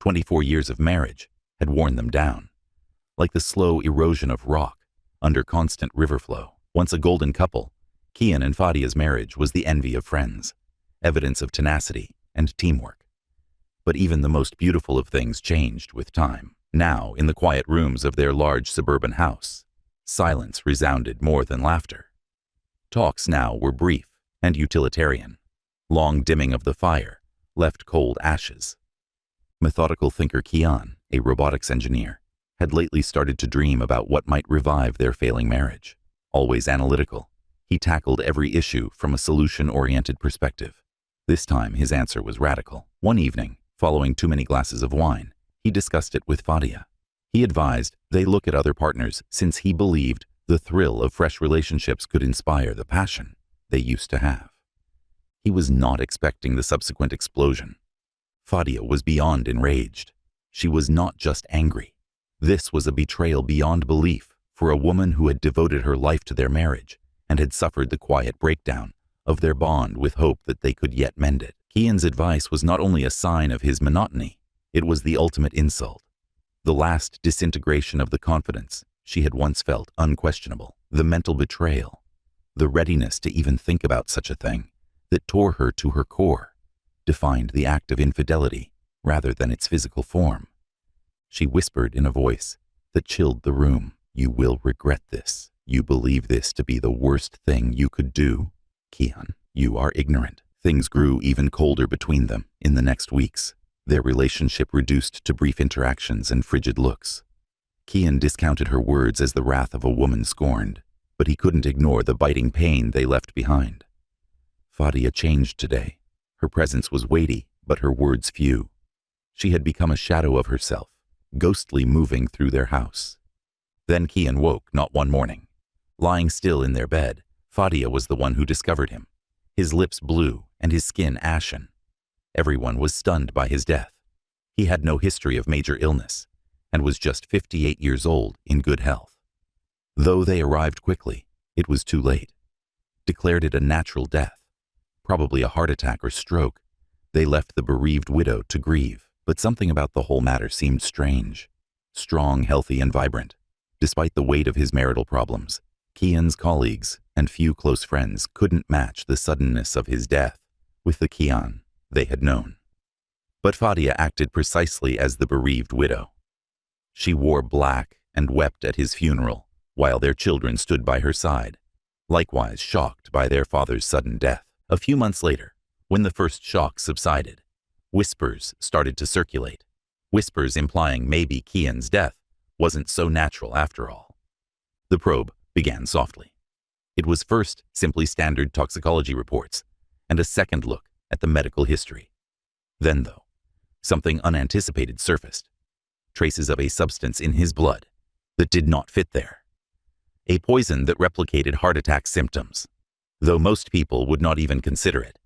24 years of marriage had worn them down, like the slow erosion of rock under constant river flow. Once a golden couple, Kian and Fadia's marriage was the envy of friends, evidence of tenacity and teamwork. But even the most beautiful of things changed with time. Now, in the quiet rooms of their large suburban house, silence resounded more than laughter. Talks now were brief and utilitarian. Long dimming of the fire left cold ashes. Methodical thinker Kian, a robotics engineer, had lately started to dream about what might revive their failing marriage. Always analytical, he tackled every issue from a solution-oriented perspective. This time his answer was radical. One evening, following too many glasses of wine, he discussed it with Fadia. He advised they look at other partners since he believed the thrill of fresh relationships could inspire the passion they used to have. He was not expecting the subsequent explosion. Fadia was beyond enraged. She was not just angry. This was a betrayal beyond belief for a woman who had devoted her life to their marriage and had suffered the quiet breakdown of their bond with hope that they could yet mend it. Kian's advice was not only a sign of his monotony, it was the ultimate insult. The last disintegration of the confidence she had once felt unquestionable. The mental betrayal, the readiness to even think about such a thing that tore her to her core, defined the act of infidelity rather than its physical form. She whispered in a voice that chilled the room, "You will regret this. You believe this to be the worst thing you could do? Kian, you are ignorant." Things grew even colder between them in the next weeks, their relationship reduced to brief interactions and frigid looks. Kian discounted her words as the wrath of a woman scorned, but he couldn't ignore the biting pain they left behind. Fadia changed today. Her presence was weighty, but her words few. She had become a shadow of herself, ghostly moving through their house. Then Kian woke not one morning. Lying still in their bed, Fadia was the one who discovered him, his lips blue and his skin ashen. Everyone was stunned by his death. He had no history of major illness and was just 58 years old in good health. Though they arrived quickly, it was too late. Declared it a natural death, probably a heart attack or stroke. They left the bereaved widow to grieve, but something about the whole matter seemed strange. Strong, healthy, and vibrant. Despite the weight of his marital problems, Kian's colleagues and few close friends couldn't match the suddenness of his death with the Kian they had known. But Fadia acted precisely as the bereaved widow. She wore black and wept at his funeral, while their children stood by her side, likewise shocked by their father's sudden death. A few months later, when the first shock subsided, whispers started to circulate, whispers implying maybe Kian's death wasn't so natural after all. The probe began softly. It was first simply standard toxicology reports, and a second look at the medical history. Then, though, something unanticipated surfaced. Traces of a substance in his blood that did not fit there. A poison that replicated heart attack symptoms, though most people would not even consider it.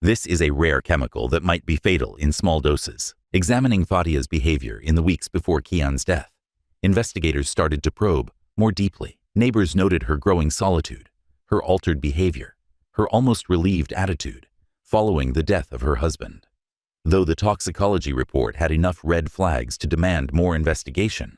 This is a rare chemical that might be fatal in small doses. Examining Fadia's behavior in the weeks before Kian's death, investigators started to probe more deeply. Neighbors noted her growing solitude, her altered behavior, her almost relieved attitude following the death of her husband. Though the toxicology report had enough red flags to demand more investigation,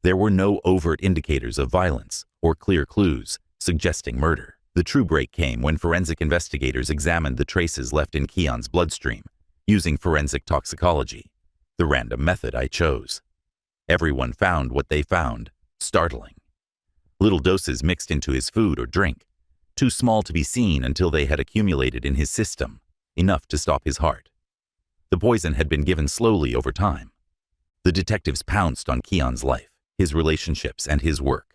there were no overt indicators of violence or clear clues suggesting murder. The true break came when forensic investigators examined the traces left in Kian's bloodstream using forensic toxicology, the random method I chose. Everyone found what they found startling. Little doses mixed into his food or drink, too small to be seen until they had accumulated in his system, enough to stop his heart. The poison had been given slowly over time. The detectives pounced on Kian's life, his relationships, and his work.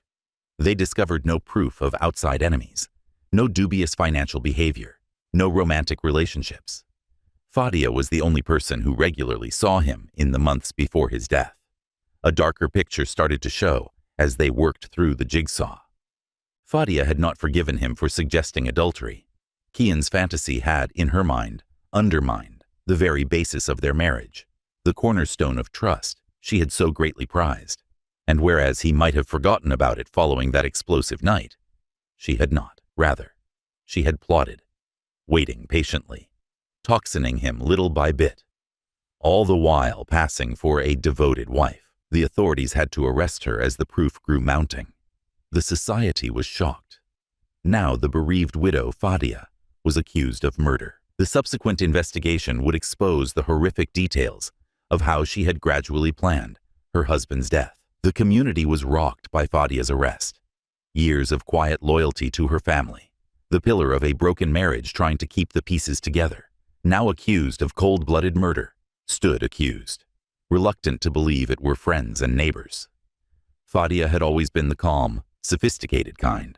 They discovered no proof of outside enemies, no dubious financial behavior, no romantic relationships. Fadia was the only person who regularly saw him in the months before his death. A darker picture started to show as they worked through the jigsaw. Fadia had not forgiven him for suggesting adultery. Kian's fantasy had, in her mind, undermined the very basis of their marriage, the cornerstone of trust she had so greatly prized. And whereas he might have forgotten about it following that explosive night, she had not. Rather, she had plotted, waiting patiently, toxining him little by bit. all the while passing for a devoted wife. The authorities had to arrest her as the proof grew mounting. The society was shocked. Now the bereaved widow, Fadia, was accused of murder. The subsequent investigation would expose the horrific details of how she had gradually planned her husband's death. The community was rocked by Fadia's arrest. Years of quiet loyalty to her family, the pillar of a broken marriage trying to keep the pieces together, now accused of cold-blooded murder, stood accused, reluctant to believe it were friends and neighbors. Fadia had always been the calm, sophisticated kind,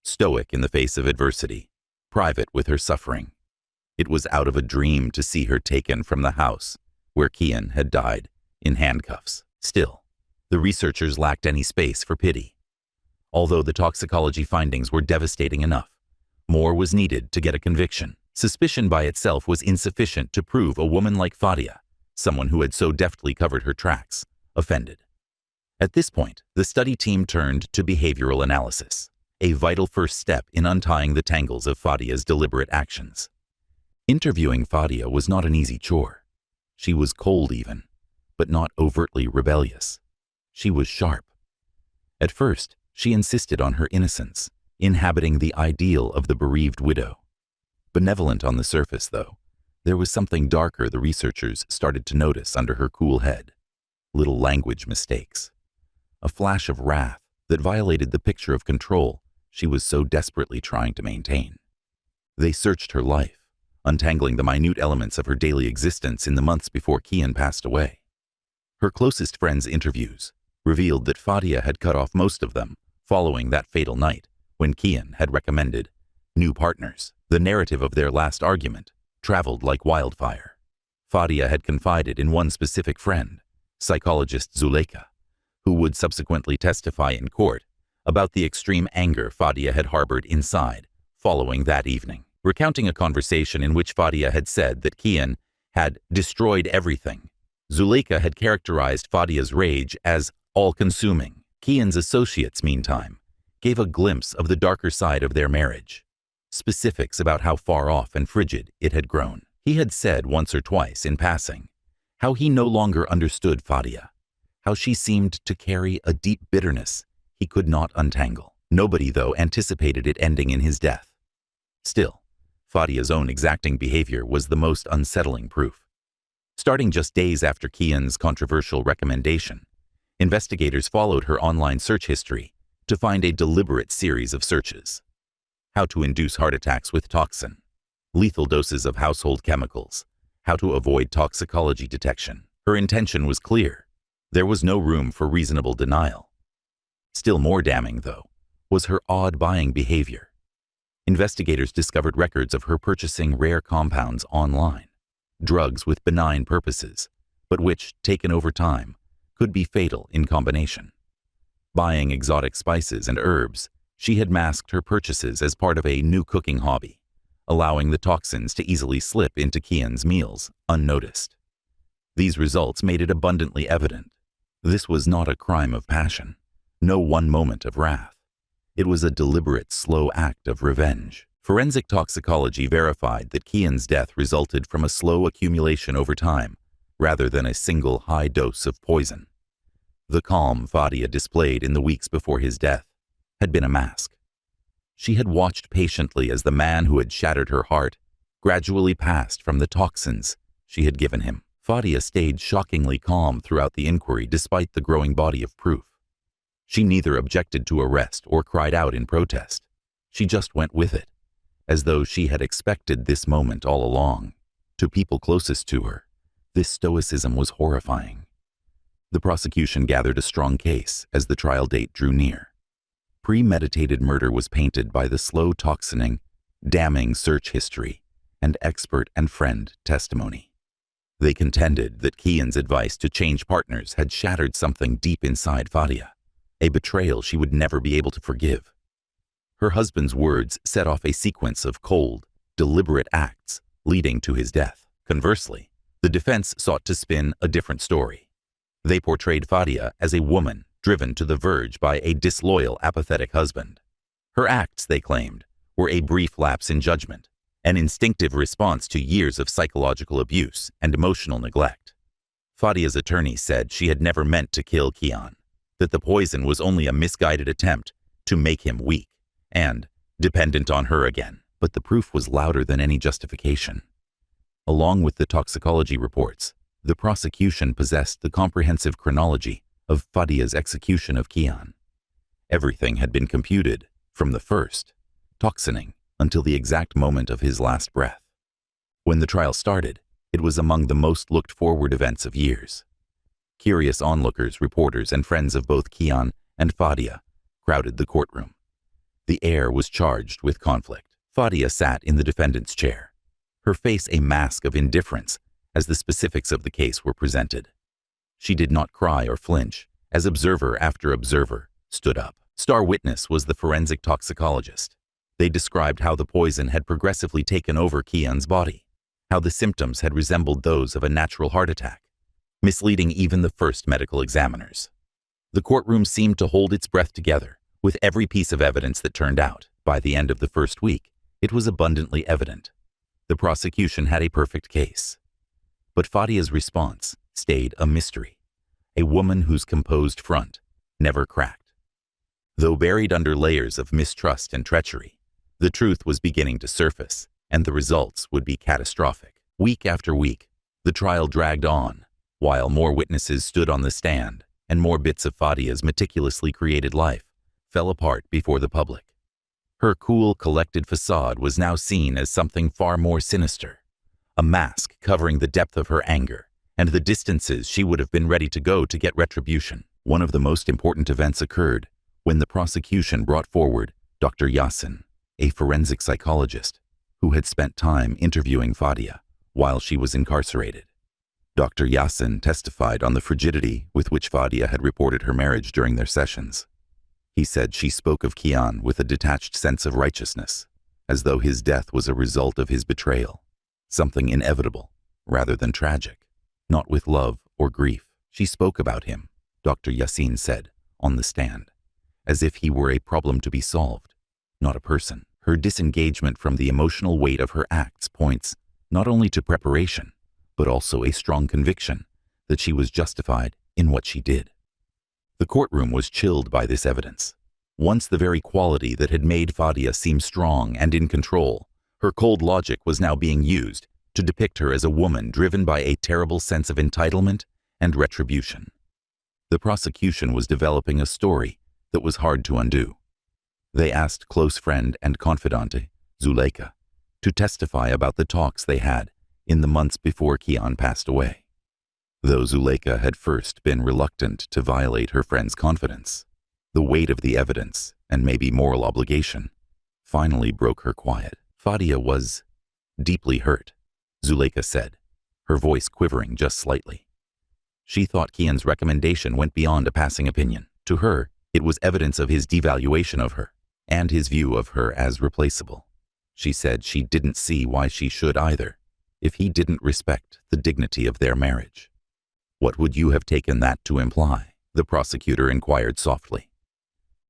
stoic in the face of adversity, private with her suffering. It was out of a dream to see her taken from the house where Kian had died in handcuffs. Still, the researchers lacked any space for pity. Although the toxicology findings were devastating enough, more was needed to get a conviction. Suspicion by itself was insufficient to prove a woman like Fadia, someone who had so deftly covered her tracks, offended. At this point, the study team turned to behavioral analysis, a vital first step in untying the tangles of Fadia's deliberate actions. Interviewing Fadia was not an easy chore. She was cold even, but not overtly rebellious. She was sharp. At first, she insisted on her innocence, inhabiting the ideal of the bereaved widow. Benevolent on the surface, though, there was something darker the researchers started to notice under her cool head. Little language mistakes. A flash of wrath that violated the picture of control she was so desperately trying to maintain. They searched her life, untangling the minute elements of her daily existence in the months before Kian passed away. Her closest friends' interviews revealed that Fadia had cut off most of them following that fatal night when Kian had recommended new partners. The narrative of their last argument traveled like wildfire. Fadia had confided in one specific friend, psychologist Zuleika, who would subsequently testify in court about the extreme anger Fadia had harbored inside following that evening. Recounting a conversation in which Fadia had said that Kian had destroyed everything, Zuleika had characterized Fadia's rage as all-consuming. Kian's associates, meantime, gave a glimpse of the darker side of their marriage, specifics about how far off and frigid it had grown. He had said once or twice in passing how he no longer understood Fadia, how she seemed to carry a deep bitterness he could not untangle. Nobody, though, anticipated it ending in his death. Still, Fadia's own exacting behavior was the most unsettling proof. Starting just days after Kian's controversial recommendation, investigators followed her online search history to find a deliberate series of searches. How to induce heart attacks with toxin, lethal doses of household chemicals, how to avoid toxicology detection. Her intention was clear. There was no room for reasonable denial. Still more damning, though, was her odd buying behavior. Investigators discovered records of her purchasing rare compounds online, drugs with benign purposes, but which, taken over time, could be fatal in combination. Buying exotic spices and herbs, she had masked her purchases as part of a new cooking hobby, allowing the toxins to easily slip into Kian's meals unnoticed. These results made it abundantly evident. This was not a crime of passion, no one moment of wrath. It was a deliberate, slow act of revenge. Forensic toxicology verified that Kian's death resulted from a slow accumulation over time, rather than a single high dose of poison. The calm Fadia displayed in the weeks before his death had been a mask. She had watched patiently as the man who had shattered her heart gradually passed from the toxins she had given him. Fadia stayed shockingly calm throughout the inquiry despite the growing body of proof. She neither objected to arrest or cried out in protest. She just went with it, as though she had expected this moment all along. To people closest to her, this stoicism was horrifying. The prosecution gathered a strong case as the trial date drew near. Premeditated murder was painted by the slow toxining, damning search history, and expert and friend testimony. They contended that Kian's advice to change partners had shattered something deep inside Fadia, a betrayal she would never be able to forgive. Her husband's words set off a sequence of cold, deliberate acts leading to his death. Conversely, the defense sought to spin a different story. They portrayed Fadia as a woman driven to the verge by a disloyal, apathetic husband. Her acts, they claimed, were a brief lapse in judgment, an instinctive response to years of psychological abuse and emotional neglect. Fadia's attorney said she had never meant to kill Kian, that the poison was only a misguided attempt to make him weak and dependent on her again. But the proof was louder than any justification. Along with the toxicology reports, the prosecution possessed the comprehensive chronology of Fadia's execution of Kian. Everything had been computed, from the first, toxining, until the exact moment of his last breath. When the trial started, it was among the most looked-forward events of years. Curious onlookers, reporters, and friends of both Kian and Fadia crowded the courtroom. The air was charged with conflict. Fadia sat in the defendant's chair, her face a mask of indifference as the specifics of the case were presented. She did not cry or flinch as observer after observer stood up. Star witness was the forensic toxicologist. They described how the poison had progressively taken over Kian's body, how the symptoms had resembled those of a natural heart attack, misleading even the first medical examiners. The courtroom seemed to hold its breath together with every piece of evidence that turned out. By the end of the first week, it was abundantly evident. The prosecution had a perfect case. But Fadia's response stayed a mystery, a woman whose composed front never cracked. Though buried under layers of mistrust and treachery, the truth was beginning to surface, and the results would be catastrophic. Week after week, the trial dragged on, while more witnesses stood on the stand and more bits of Fadia's meticulously created life fell apart before the public. Her cool, collected facade was now seen as something far more sinister, a mask covering the depth of her anger and the distances she would have been ready to go to get retribution. One of the most important events occurred when the prosecution brought forward Dr. Yassin, a forensic psychologist who had spent time interviewing Fadia while she was incarcerated. Dr. Yassin testified on the frigidity with which Fadia had reported her marriage during their sessions. He said she spoke of Kian with a detached sense of righteousness, as though his death was a result of his betrayal, something inevitable rather than tragic, not with love or grief. She spoke about him, Dr. Yassin said, on the stand, as if he were a problem to be solved, not a person. Her disengagement from the emotional weight of her acts points not only to preparation, but also a strong conviction that she was justified in what she did. The courtroom was chilled by this evidence. Once the very quality that had made Fadia seem strong and in control, her cold logic was now being used to depict her as a woman driven by a terrible sense of entitlement and retribution. The prosecution was developing a story that was hard to undo. They asked close friend and confidante, Zuleika, to testify about the talks they had in the months before Kian passed away. Though Zuleika had first been reluctant to violate her friend's confidence, the weight of the evidence, and maybe moral obligation, finally broke her quiet. Fadia was deeply hurt, Zuleika said, her voice quivering just slightly. She thought Kian's recommendation went beyond a passing opinion. To her, it was evidence of his devaluation of her, and his view of her as replaceable. She said she didn't see why she should either, if he didn't respect the dignity of their marriage. What would you have taken that to imply? The prosecutor inquired softly.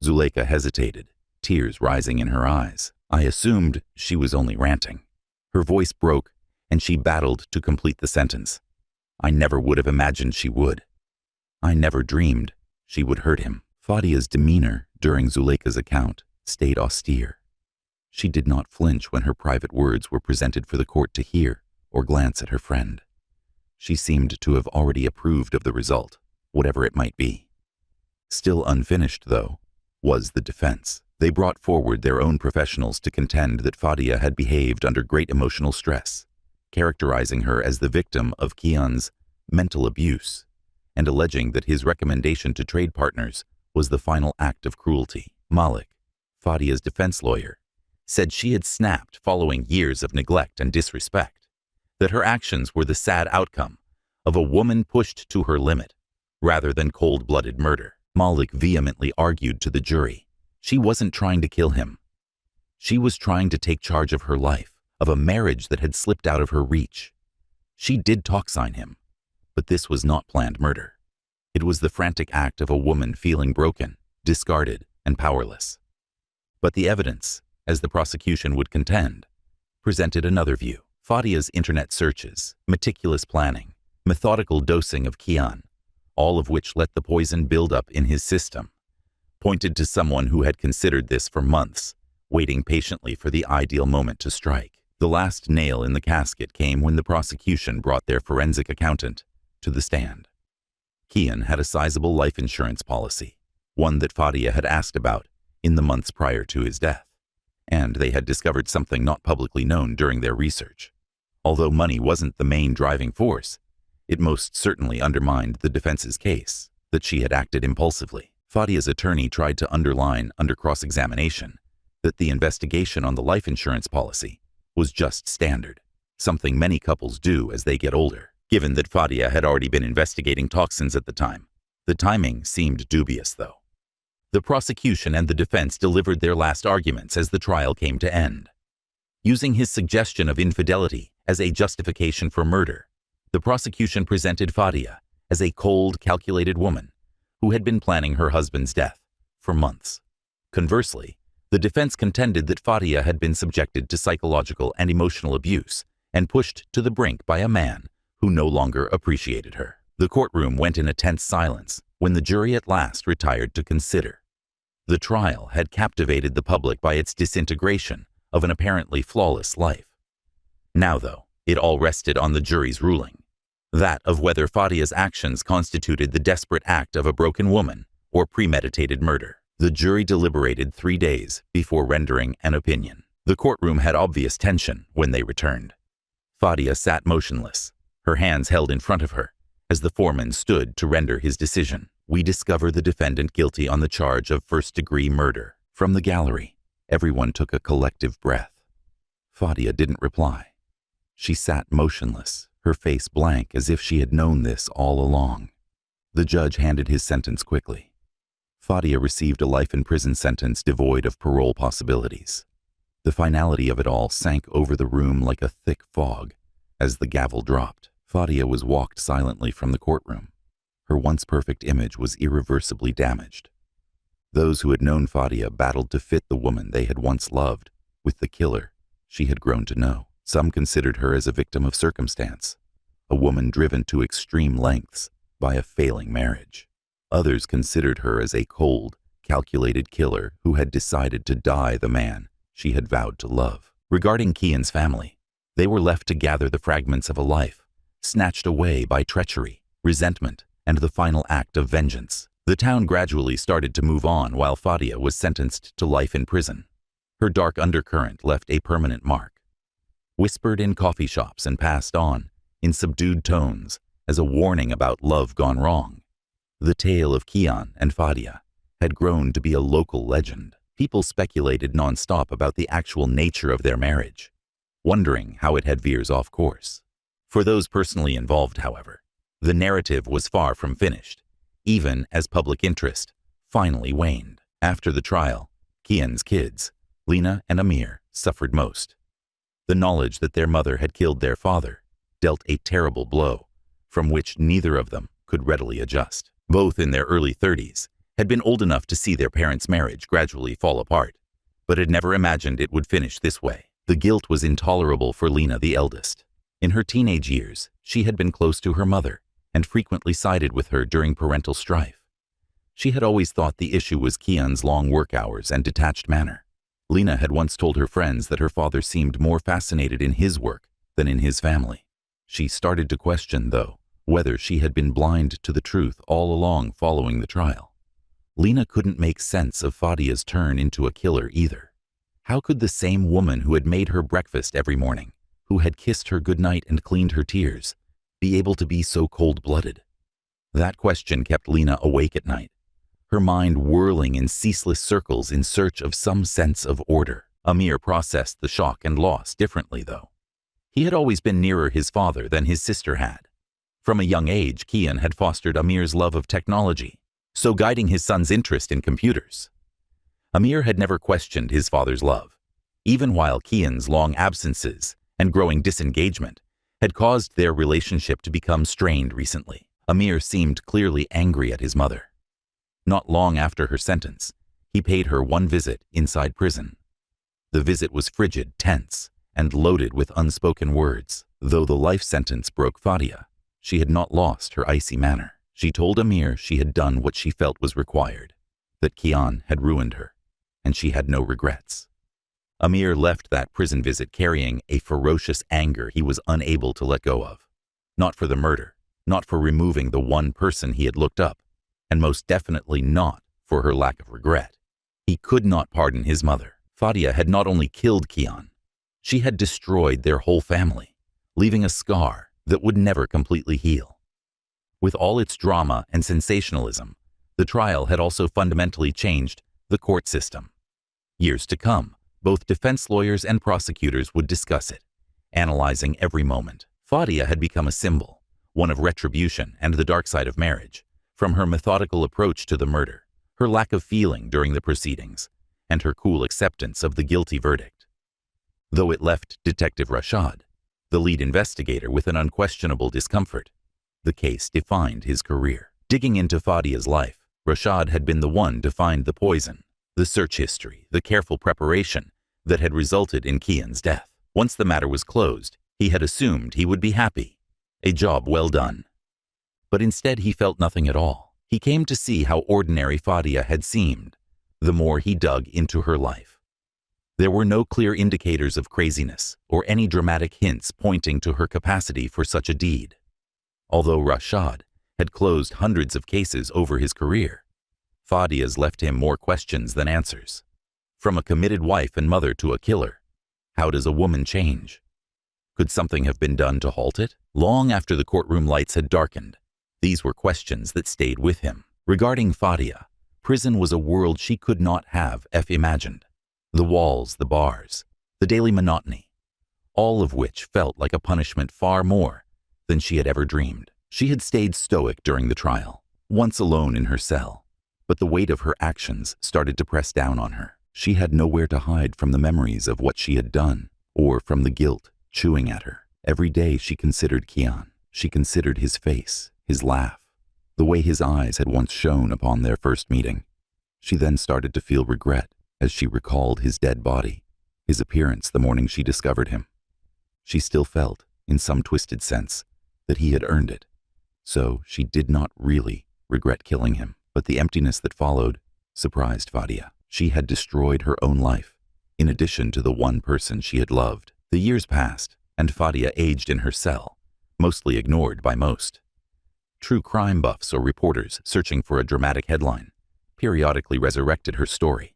Zuleika hesitated, tears rising in her eyes. I assumed she was only ranting. Her voice broke, and she battled to complete the sentence. I never would have imagined she would. I never dreamed she would hurt him. Fadia's demeanor during Zuleika's account stayed austere. She did not flinch when her private words were presented for the court to hear or glance at her friend. She seemed to have already approved of the result, whatever it might be. Still unfinished, though, was the defense. They brought forward their own professionals to contend that Fadia had behaved under great emotional stress, characterizing her as the victim of Kian's mental abuse, and alleging that his recommendation to trade partners was the final act of cruelty. Malik, Fadia's defense lawyer, said she had snapped following years of neglect and disrespect, that her actions were the sad outcome of a woman pushed to her limit, rather than cold-blooded murder. Malik vehemently argued to the jury she wasn't trying to kill him. She was trying to take charge of her life, of a marriage that had slipped out of her reach. She did toxine him, but this was not planned murder. It was the frantic act of a woman feeling broken, discarded, and powerless. But the evidence, as the prosecution would contend, presented another view. Fadia's internet searches, meticulous planning, methodical dosing of Kian, all of which let the poison build up in his system, pointed to someone who had considered this for months, waiting patiently for the ideal moment to strike. The last nail in the casket came when the prosecution brought their forensic accountant to the stand. Kian had a sizable life insurance policy, one that Fadia had asked about in the months prior to his death, and they had discovered something not publicly known during their research. Although money wasn't the main driving force, it most certainly undermined the defense's case that she had acted impulsively. Fadia's attorney tried to underline under cross-examination that the investigation on the life insurance policy was just standard, something many couples do as they get older. Given that Fadia had already been investigating toxins at the time, the timing seemed dubious, though. The prosecution and the defense delivered their last arguments as the trial came to end. Using his suggestion of infidelity as a justification for murder, the prosecution presented Fadia as a cold, calculated woman who had been planning her husband's death for months. Conversely, the defense contended that Fadia had been subjected to psychological and emotional abuse and pushed to the brink by a man who no longer appreciated her. The courtroom went in a tense silence when the jury at last retired to consider. The trial had captivated the public by its disintegration of an apparently flawless life. Now, though, it all rested on the jury's ruling, that of whether Fadia's actions constituted the desperate act of a broken woman or premeditated murder. The jury deliberated 3 days before rendering an opinion. The courtroom had obvious tension when they returned. Fadia sat motionless, her hands held in front of her, as the foreman stood to render his decision. We discover the defendant guilty on the charge of first-degree murder. From the gallery, everyone took a collective breath. Fadia didn't reply. She sat motionless, her face blank as if she had known this all along. The judge handed his sentence quickly. Fadia received a life-in-prison sentence devoid of parole possibilities. The finality of it all sank over the room like a thick fog as the gavel dropped. Fadia was walked silently from the courtroom. Her once perfect image was irreversibly damaged. Those who had known Fadia battled to fit the woman they had once loved with the killer she had grown to know. Some considered her as a victim of circumstance, a woman driven to extreme lengths by a failing marriage. Others considered her as a cold, calculated killer who had decided to die the man she had vowed to love. Regarding Kian's family, they were left to gather the fragments of a life, snatched away by treachery, resentment, and the final act of vengeance. The town gradually started to move on while Fadia was sentenced to life in prison. Her dark undercurrent left a permanent mark, whispered in coffee shops and passed on in subdued tones as a warning about love gone wrong. The tale of Kian and Fadia had grown to be a local legend. People speculated nonstop about the actual nature of their marriage, wondering how it had veers off course. For those personally involved, however, the narrative was far from finished, even as public interest finally waned. After the trial, Kian's kids, Lena and Amir, suffered most. The knowledge that their mother had killed their father dealt a terrible blow, from which neither of them could readily adjust. Both in their early 30s, had been old enough to see their parents' marriage gradually fall apart, but had never imagined it would finish this way. The guilt was intolerable for Lena, the eldest. In her teenage years, she had been close to her mother and frequently sided with her during parental strife. She had always thought the issue was Kian's long work hours and detached manner. Lena had once told her friends that her father seemed more fascinated in his work than in his family. She started to question, though, whether she had been blind to the truth all along following the trial. Lena couldn't make sense of Fadia's turn into a killer either. How could the same woman who had made her breakfast every morning, who had kissed her goodnight and cleaned her tears, be able to be so cold-blooded? That question kept Lena awake at night, her mind whirling in ceaseless circles in search of some sense of order. Amir processed the shock and loss differently, though. He had always been nearer his father than his sister had. From a young age, Kian had fostered Amir's love of technology, so guiding his son's interest in computers. Amir had never questioned his father's love, even while Kian's long absences and growing disengagement had caused their relationship to become strained recently. Amir seemed clearly angry at his mother. Not long after her sentence, he paid her one visit inside prison. The visit was frigid, tense, and loaded with unspoken words. Though the life sentence broke Fadia, she had not lost her icy manner. She told Amir she had done what she felt was required, that Kian had ruined her, and she had no regrets. Amir left that prison visit carrying a ferocious anger he was unable to let go of. Not for the murder, not for removing the one person he had looked up, and most definitely not for her lack of regret. He could not pardon his mother. Fadia had not only killed Kian, she had destroyed their whole family, leaving a scar that would never completely heal. With all its drama and sensationalism, the trial had also fundamentally changed the court system. Years to come, both defense lawyers and prosecutors would discuss it, analyzing every moment. Fadia had become a symbol, one of retribution and the dark side of marriage, from her methodical approach to the murder, her lack of feeling during the proceedings, and her cool acceptance of the guilty verdict. Though it left Detective Rashad, the lead investigator, with an unquestionable discomfort, the case defined his career. Digging into Fadia's life, Rashad had been the one to find the poison, the search history, the careful preparation that had resulted in Kian's death. Once the matter was closed, he had assumed he would be happy, a job well done. But instead he felt nothing at all. He came to see how ordinary Fadia had seemed, the more he dug into her life. There were no clear indicators of craziness or any dramatic hints pointing to her capacity for such a deed. Although Rashad had closed hundreds of cases over his career, Fadia's left him more questions than answers. From a committed wife and mother to a killer, how does a woman change? Could something have been done to halt it? Long after the courtroom lights had darkened, these were questions that stayed with him. Regarding Fadia, prison was a world she could not have imagined. The walls, the bars, the daily monotony, all of which felt like a punishment far more than she had ever dreamed. She had stayed stoic during the trial, once alone in her cell, but the weight of her actions started to press down on her. She had nowhere to hide from the memories of what she had done, or from the guilt chewing at her. Every day she considered Kian. She considered his face, his laugh, the way his eyes had once shone upon their first meeting. She then started to feel regret as she recalled his dead body, his appearance the morning she discovered him. She still felt, in some twisted sense, that he had earned it, so she did not really regret killing him. But the emptiness that followed surprised Fadia. She had destroyed her own life, in addition to the one person she had loved. The years passed, and Fadia aged in her cell, mostly ignored by most. True crime buffs or reporters searching for a dramatic headline periodically resurrected her story,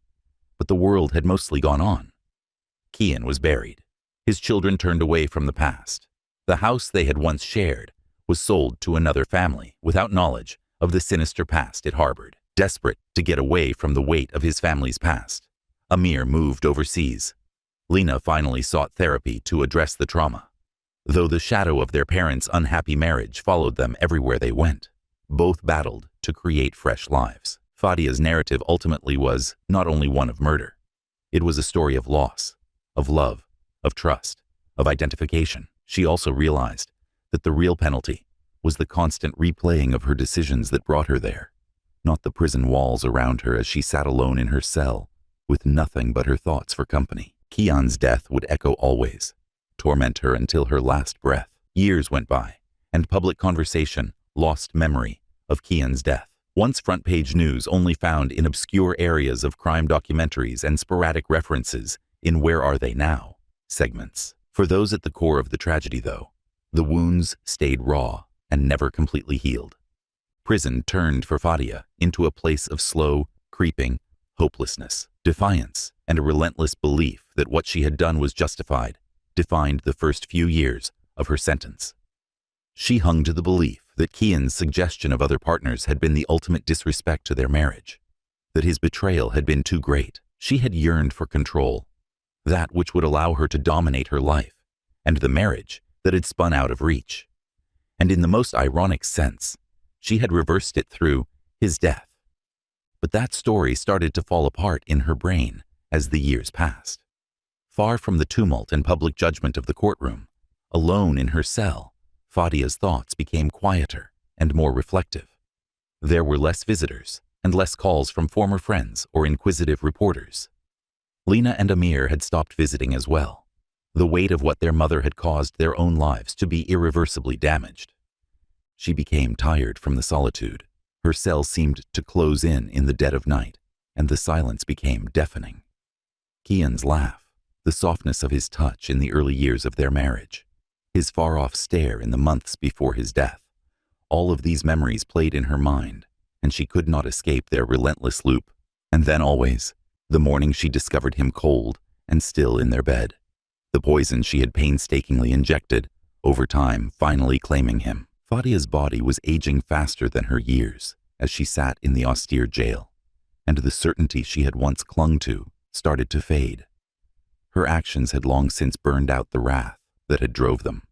but the world had mostly gone on. Kian was buried. His children turned away from the past. The house they had once shared was sold to another family without knowledge of the sinister past it harbored. Desperate to get away from the weight of his family's past, Amir moved overseas. Lena finally sought therapy to address the trauma, though the shadow of their parents' unhappy marriage followed them everywhere they went. Both battled to create fresh lives. Fadia's narrative ultimately was not only one of murder. It was a story of loss, of love, of trust, of identification. She also realized that the real penalty was the constant replaying of her decisions that brought her there, not the prison walls around her as she sat alone in her cell, with nothing but her thoughts for company. Kian's death would echo always, torment her until her last breath. Years went by, and public conversation lost memory of Kian's death. Once front-page news only found in obscure areas of crime documentaries and sporadic references in Where Are They Now? Segments. For those at the core of the tragedy, though, the wounds stayed raw and never completely healed. Prison turned for Fadia into a place of slow, creeping hopelessness. Defiance and a relentless belief that what she had done was justified defined the first few years of her sentence. She hung to the belief that Kian's suggestion of other partners had been the ultimate disrespect to their marriage, that his betrayal had been too great. She had yearned for control, that which would allow her to dominate her life, and the marriage that had spun out of reach. And in the most ironic sense, she had reversed it through his death. But that story started to fall apart in her brain as the years passed. Far from the tumult and public judgment of the courtroom, alone in her cell, Fadia's thoughts became quieter and more reflective. There were less visitors and less calls from former friends or inquisitive reporters. Lena and Amir had stopped visiting as well, the weight of what their mother had caused their own lives to be irreversibly damaged. She became tired from the solitude. Her cell seemed to close in the dead of night, and the silence became deafening. Kian's laugh, the softness of his touch in the early years of their marriage, his far-off stare in the months before his death, all of these memories played in her mind, and she could not escape their relentless loop. And then always, the morning she discovered him cold and still in their bed, the poison she had painstakingly injected, over time finally claiming him. Fadia's body was aging faster than her years as she sat in the austere jail, and the certainty she had once clung to started to fade. Her actions had long since burned out the wrath that had drove them,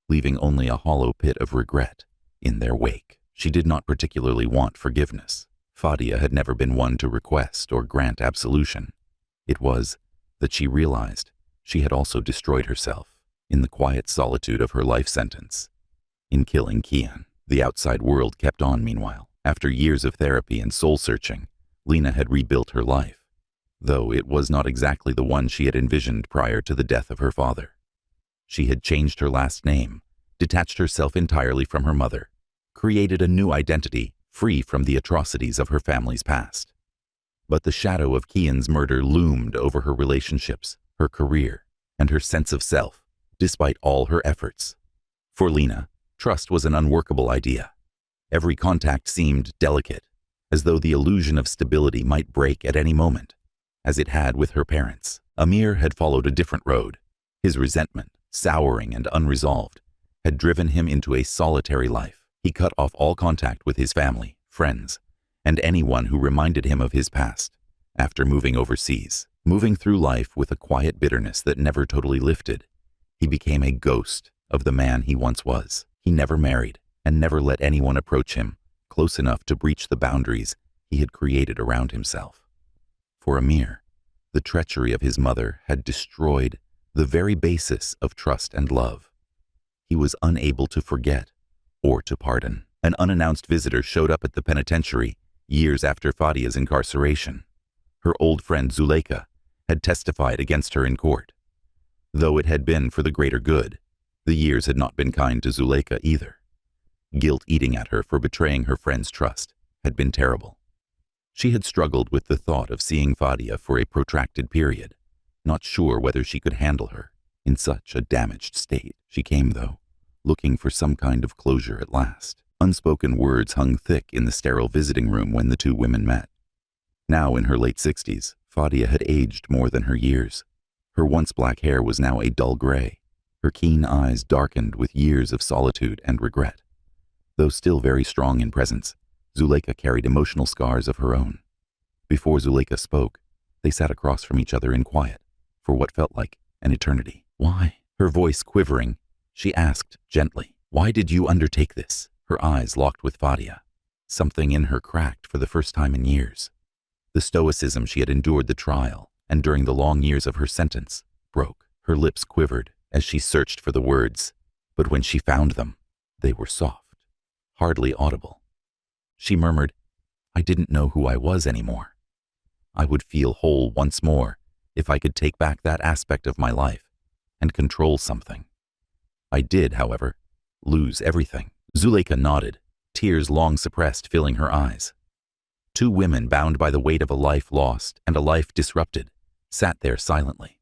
leaving only a hollow pit of regret in their wake. She did not particularly want forgiveness. Fadia had never been one to request or grant absolution. It was that she realized she had also destroyed herself in the quiet solitude of her life sentence. In killing Kian, the outside world kept on meanwhile. After years of therapy and soul-searching, Lena had rebuilt her life, though it was not exactly the one she had envisioned prior to the death of her father. She had changed her last name, detached herself entirely from her mother, created a new identity free from the atrocities of her family's past. But the shadow of Kian's murder loomed over her relationships, her career, and her sense of self, despite all her efforts. For Lena, trust was an unworkable idea. Every contact seemed delicate, as though the illusion of stability might break at any moment, as it had with her parents. Amir had followed a different road. His resentment, souring and unresolved, had driven him into a solitary life. He cut off all contact with his family, friends, and anyone who reminded him of his past. After moving overseas, moving through life with a quiet bitterness that never totally lifted, he became a ghost of the man he once was. He never married and never let anyone approach him close enough to breach the boundaries he had created around himself. For Amir, the treachery of his mother had destroyed the very basis of trust and love. He was unable to forget or to pardon. An unannounced visitor showed up at the penitentiary years after Fadia's incarceration. Her old friend Zuleika had testified against her in court. Though it had been for the greater good, the years had not been kind to Zuleika either. Guilt eating at her for betraying her friend's trust had been terrible. She had struggled with the thought of seeing Fadia for a protracted period, not sure whether she could handle her in such a damaged state. She came, though, looking for some kind of closure at last. Unspoken words hung thick in the sterile visiting room when the two women met. Now in her late 60s, Fadia had aged more than her years. Her once black hair was now a dull gray, her keen eyes darkened with years of solitude and regret. Though still very strong in presence, Zuleika carried emotional scars of her own. Before Zuleika spoke, they sat across from each other in quiet for what felt like an eternity. "Why?" Her voice quivering, she asked gently, "Why did you undertake this?" Her eyes locked with Fadia. Something in her cracked for the first time in years. The stoicism she had endured the trial and during the long years of her sentence broke. Her lips quivered as she searched for the words, but when she found them, they were soft, hardly audible. She murmured, "I didn't know who I was anymore. I would feel whole once more if I could take back that aspect of my life and control something. I did, however, lose everything." Zuleika nodded, tears long suppressed filling her eyes. Two women bound by the weight of a life lost and a life disrupted sat there silently.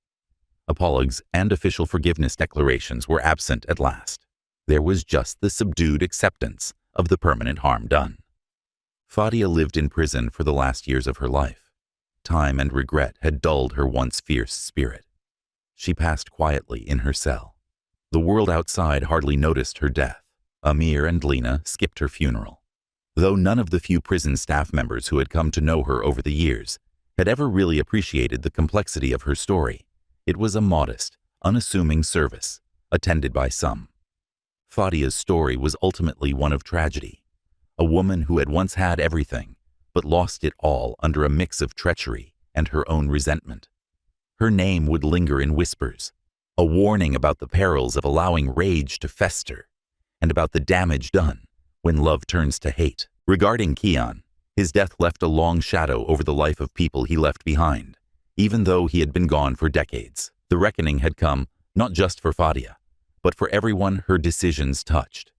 Apologues and official forgiveness declarations were absent at last. There was just the subdued acceptance of the permanent harm done. Fadia lived in prison for the last years of her life. Time and regret had dulled her once fierce spirit. She passed quietly in her cell. The world outside hardly noticed her death. Amir and Lena skipped her funeral. Though none of the few prison staff members who had come to know her over the years had ever really appreciated the complexity of her story, it was a modest, unassuming service, attended by some. Fadia's story was ultimately one of tragedy. A woman who had once had everything, but lost it all under a mix of treachery and her own resentment. Her name would linger in whispers, a warning about the perils of allowing rage to fester, and about the damage done when love turns to hate. Regarding Kian, his death left a long shadow over the life of people he left behind, even though he had been gone for decades. The reckoning had come not just for Fadia, but for everyone her decisions touched.